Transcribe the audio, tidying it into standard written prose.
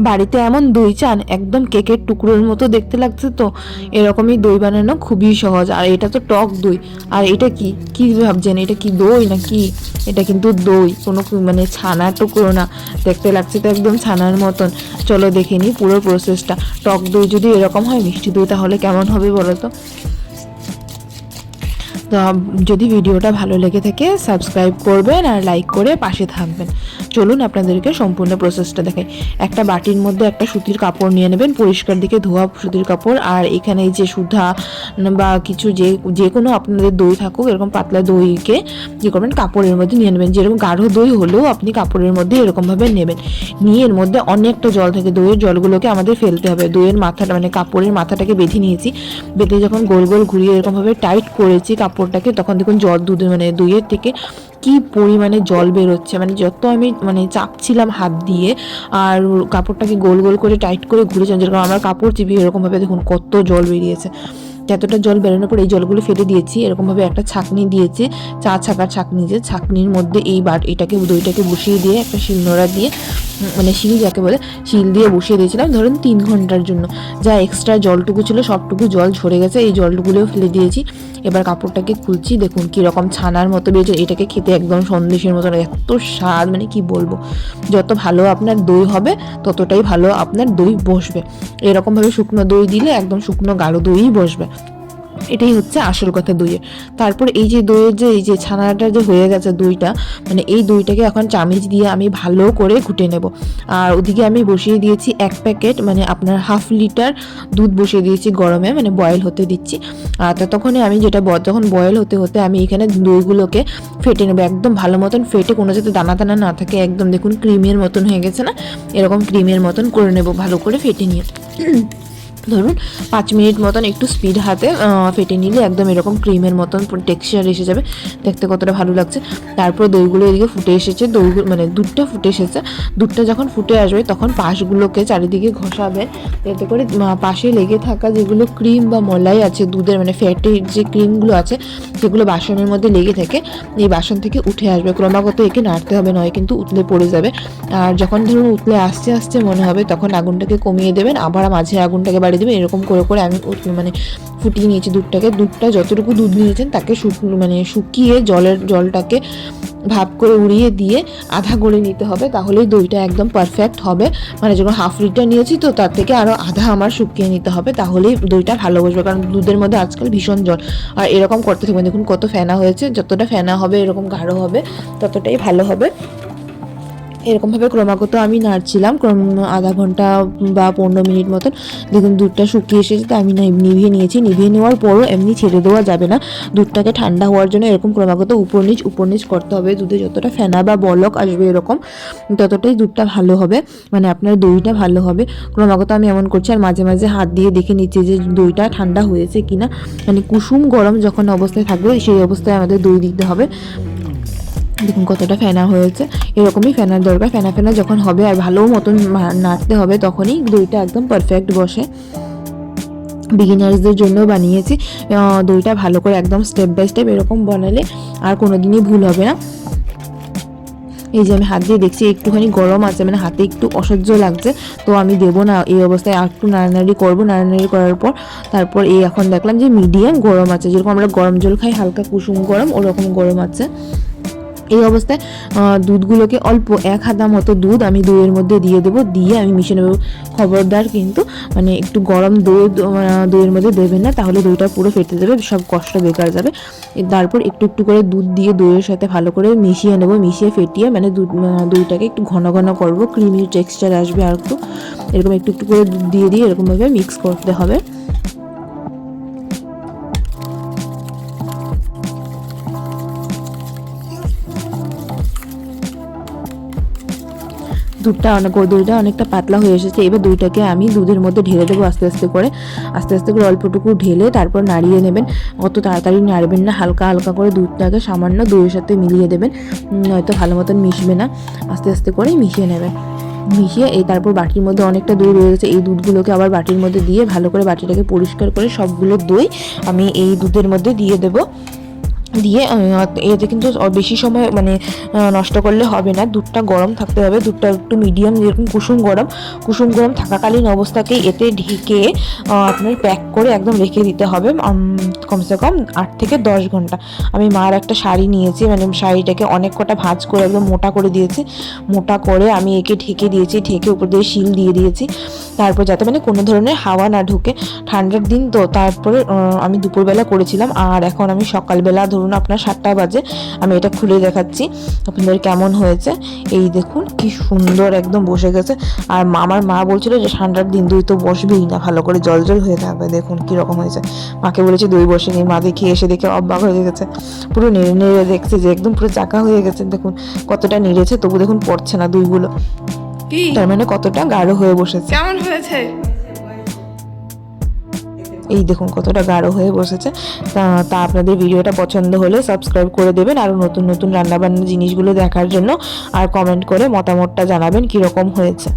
বাড়িতে এমন দই চান একদম কেকের টুকরোর মতো দেখতে লাগছে, তো এরকমই দই বানানো খুবই সহজ। আর এটা তো টক দই। আর এটা কি কি ভাবছেন, এটা কি দই না কি? এটা কিন্তু দই, কোনো মানে ছানার টুকরো না। দেখতে লাগছে তো একদম ছানার মতন। চলো দেখে নিই পুরো প্রসেসটা। টক দই যদি এরকম হয় মিষ্টি দই তাহলে কেমন হবে বলো তো? তো যদি ভিডিওটা ভালো লেগে থাকে সাবস্ক্রাইব করবেন আর লাইক করে পাশে থাকবেন। চলুন আপনাদেরকে সম্পূর্ণ প্রসেসটা দেখাই। একটা বাটির মধ্যে একটা সুতির কাপড় নিয়ে নেবেন, পরিষ্কার দিকে ধোয়া সুতির কাপড়। আর এখানে যে সুধা বা কিছু যে কোনো আপনাদের দই থাকুক, এরকম পাতলা দইকে কী করবেন কাপড়ের মধ্যে নিয়ে নেবেন। যেরকম গাঢ় দই হলেও আপনি কাপড়ের মধ্যে এরকমভাবে নেবেন। নিয়ে এর মধ্যে অনেকটা জল থাকে, দইয়ের জলগুলোকে আমাদের ফেলতে হবে। দইয়ের মাথাটা মানে কাপড়ের মাথাটাকে বেঁধে নিয়েছি। বেঁধে যখন গোল গোল ঘুরিয়ে এরকমভাবে টাইট করেছি কাপড়টাকে, তখন দেখুন দুধের মানে দইয়ের থেকে কি পরিমাণে জল বেরোচ্ছে। মানে যত আমি মানে চাপছিলাম হাত দিয়ে আর কাপড়টাকে গোল গোল করে টাইট করে ঘুরেছিলাম, যেরকম আমার কাপড় চিপিয়ে এরকমভাবে দেখুন কত জল বেরিয়েছে। এতটা জল বেরোনোর পর এই জলগুলো ফেলে দিয়েছি। এরকমভাবে একটা ছাঁকনি দিয়েছি, চা ছাঁকার ছাঁকনি, যে ছাঁকনির মধ্যে এই এটাকে দইটাকে বসিয়ে দিয়ে একটা শিলনোড়া দিয়ে, মানে শিল যাকে বলে, শিল দিয়ে বসিয়ে দিয়েছিলাম ধরুন 3 ঘন্টার জন্য। যা এক্সট্রা জলটুকু ছিল সবটুকু জল ঝরে গেছে, এই জলটুকুলেও ফেলে দিয়েছি। এবার কাপড়টাকে খুলছি, দেখুন কীরকম ছানার মতো বেরিয়েছে। এটাকে খেতে একদম সন্দেশের মতো, এত স্বাদ মানে কি বলবো। যত ভালো আপনার দই হবে ততটাই ভালো আপনার দই বসবে। এরকমভাবে শুকনো দই দিলে একদম শুকনো গাঢ় দইই বসবে। এটাই হচ্ছে আসল কথা দইয়ের। তারপর এই যে দইয়ের যে এই যে ছানাটা যে হয়ে গেছে দইটা, মানে এই দইটাকে এখন চামচ দিয়ে আমি ভালো করে ঘুটে নেব। আর ওদিকে আমি বসিয়ে দিয়েছি 1 প্যাকেট মানে আপনার 1/2 লিটার দুধ বসিয়ে দিয়েছি গরমে, মানে বয়েল হতে দিচ্ছি। আর ততক্ষণে আমি যখন বয়েল হতে হতে আমি এখানে দইগুলোকে ফেটে নেবো, একদম ভালো মতন ফেটে, কোনো যাতে দানা দানা না থাকে। একদম দেখুন ক্রিমের মতন হয়ে গেছে না, এরকম ক্রিমের মতন করে নেব ভালো করে ফেটে নিয়ে। ধরুন 5 মিনিট মতন একটু স্পিড হাতে ফেটে নিলে একদম এরকম ক্রিমের মতন টেক্সচার এসে যাবে। দেখতে কতটা ভালো লাগছে। তারপর দইগুলো এদিকে ফুটে এসেছে, মানে দুধটা ফুটে এসেছে। দুধটা যখন ফুটে আসবে তখন পাশগুলোকে চারিদিকে ঘষাবেন, যাতে করে পাশে লেগে থাকা যেগুলো ক্রিম বা মলাই আছে দুধের, মানে ফ্যাটের যে ক্রিমগুলো আছে সেগুলো বাসনের মধ্যে লেগে থেকে এই বাসন থেকে উঠে আসবে। ক্রমাগত একে নাড়তে হবে, নয় কিন্তু উতলে পড়ে যাবে। আর যখন ধরুন উতলে আসতে আসতে মনে হবে তখন আগুনটাকে কমিয়ে দেবেন, আবার মাঝে আগুনটাকে বাড়িয়ে দেবেন। এরকম করে করে আমি মানে ফুটিয়ে নিয়েছি দুধটাকে। দুধটা যতটুকু দুধ নিয়েছেন তাকে শুকিয়ে জলটাকে ভাপ করে উড়িয়ে দিয়ে আধা করে নিতে হবে, তাহলেই দইটা একদম পারফেক্ট হবে। মানে যখন 1/2 লিটার নিয়েছি তো তার থেকে আরও আধা আমার শুকিয়ে নিতে হবে, তাহলেই দইটা ভালো বসবে। কারণ দুধের মধ্যে আজকাল ভীষণ জল। আর এরকম করতে থাকবেন, দেখুন কত ফেনা হয়েছে। যতটা ফেনা হবে এরকম গাঢ় হবে ততটাই ভালো হবে। এরকমভাবে ক্রমাগত আমি নাড়ছিলাম আধা ঘন্টা বা 15 মিনিট মতন। দেখুন দুধটা শুকিয়ে এসেছে, তো আমি নিভিয়ে নিয়েছি। নিভিয়ে নেওয়ার পরও এমনি ছেড়ে দেওয়া যাবে না, দুধটাকে ঠান্ডা হওয়ার জন্য এরকম ক্রমাগত উপর নিচ করতে হবে। দুধে যতটা ফেনা বা বলক আসবে এরকম, ততটাই দুধটা ভালো হবে, মানে আপনার দইটা ভালো হবে। ক্রমাগত আমি এমন করছি, আর মাঝে মাঝে হাত দিয়ে দেখে নিচ্ছি যে দইটা ঠান্ডা হয়েছে কিনা। মানে কুসুম গরম যখন অবস্থায় থাকবে সেই অবস্থায় আমাদের দই দিতে হবে। দেখুন কতটা ফেনা হয়েছে, এরকমই ফেনার দরকার। ফেনা যখন হবে আর ভালো মতন নাড়তে হবে, তখনই দইটা একদম পারফেক্ট বসে। বিগিনার্সদের জন্য বানিয়েছি দইটা ভালো করে একদম স্টেপ বাই স্টেপ এরকম বানালে আর কোনোদিনই ভুল হবে না। এই যে আমি হাত দিয়ে দেখছি একটুখানি গরম আছে, মানে হাতে একটু অসহ্য লাগছে, তো আমি দেবো না। এই অবস্থায় আর একটু নাড়ানাড়ি করবো। নাড়ানাড়ি করার পর তারপর এখন দেখলাম যে মিডিয়াম গরম আছে, যেরকম আমরা গরম জল খাই হালকা কুসুম গরম, ওরকম গরম আছে। এই অবস্থায় দুধগুলোকে অল্প 1 হাতা মতো দুধ আমি দইয়ের মধ্যে দিয়ে দেবো, দিয়ে আমি মিশিয়ে নেবো। খবরদার কিন্তু মানে একটু গরম দইয়ের মধ্যে দেবেন না, তাহলে দইটা পুরো ফেটে যাবে, সব কষ্ট বেকার যাবে। তারপর একটু একটু করে দুধ দিয়ে দইয়ের সাথে ভালো করে মিশিয়ে নেবো, মিশিয়ে ফেটিয়ে মানে দইটাকে একটু ঘন ঘন করবো, ক্রিমি টেক্সচার আসবে। আর একটু এরকম একটু একটু করে দুধ দিয়ে এরকমভাবে মিক্স করতে হবে। দইটা অনেকটা পাতলা হয়ে এসেছে। এবার দইটাকে আমি দুধের মধ্যে ঢেলে দেবো আস্তে আস্তে করে অল্পটুকু ঢেলে তারপর নাড়িয়ে নেবেন। অত তাড়াতাড়ি নাড়বেন না, হালকা হালকা করে দুধটাকে সামান্য দইয়ের সাথে মিলিয়ে দেবেন, নয়তো ভালো মতন মিশবে না। আস্তে আস্তে করে মিশিয়ে নেবেন। মিশিয়ে তারপর বাটির মধ্যে অনেকটা দই রয়ে গেছে, এই দুধগুলোকে আবার বাটির মধ্যে দিয়ে ভালো করে বাটিটাকে পরিষ্কার করে সবগুলো দই আমি এই দুধের মধ্যে দিয়ে দেবো। দিয়ে এতে কিন্তু বেশি সময় মানে নষ্ট করলে হবে না, দুধটা গরম থাকতে হবে, দুধটা একটু মিডিয়াম যেরকম কুসুম গরম থাকাকালীন অবস্থাতেই এতে ঢেকে আপনার প্যাক করে একদম রেখে দিতে হবে কমসে কম 8 থেকে 10 ঘন্টা। আমি মার একটা শাড়ি নিয়েছি, মানে শাড়িটাকে অনেক কটা ভাঁজ করে একদম মোটা করে দিয়েছি, মোটা করে আমি একে ঢেকে দিয়েছি, ঢেকে উপর দিয়ে শিল দিয়ে দিয়েছি, তারপর যাতে মানে কোনো ধরনের হাওয়া না ঢুকে। ঠান্ডার দিন তো, তারপরে আমি দুপুরবেলা করেছিলাম, আর এখন আমি সকালবেলা ধরুন আপনার 7টা বাজে আমি এটা খুলে দেখাচ্ছি আপনাদের কেমন হয়েছে। এই দেখুন কি সুন্দর একদম বসে গেছে। আর আমার মা বলছিল যে ঠান্ডার দিন দই তো বসবেই না, ভালো করে জল জল হয়ে থাকবে। দেখুন কীরকম হয়েছে, মাকে বলেছি দই বসেনি, মা দেখে এসে দেখে অবাক হয়ে গেছে, পুরো নেড়ে নেড়ে দেখছে যে একদম পুরো চাকা হয়ে গেছে। দেখুন কতটা নেড়েছে, তবু দেখুন পড়ছে না দইগুলো, তার মানে কতটা গাঢ় হয়ে বসেছে। কেমন হয়েছে এই দেখুন কতটা গাঢ় হয়ে বসেছে। তা আপনাদের ভিডিওটা পছন্দ হলে সাবস্ক্রাইব করে দেবেন আরও নতুন নতুন রান্নাবান্না জিনিসগুলো দেখার জন্য, আর কমেন্ট করে মতামতটা জানাবেন কীরকম হয়েছে।